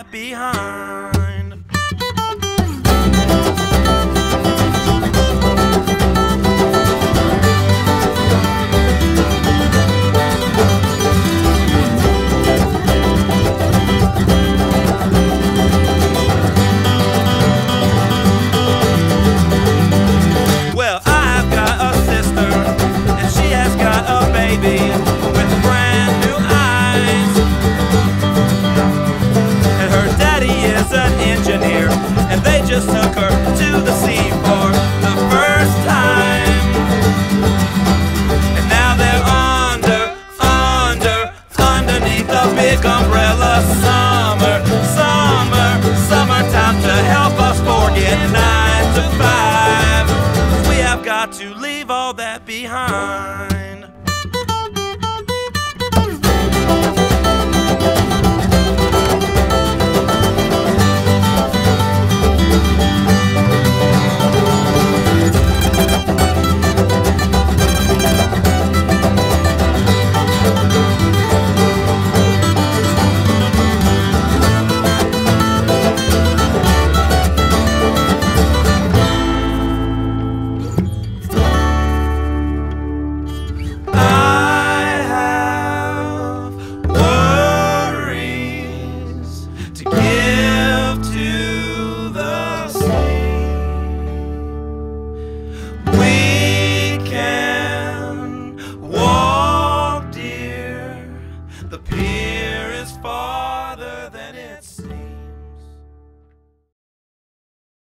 that behind. Well, I've got a sister, and she has got a baby with brand new eyes. And her daddy is an engineer, and they just took her to the sea for the first time. And now they're underneath a big umbrella. Summertime to help us forget 9 to 5. We have got to leave all that behind. The pier is far.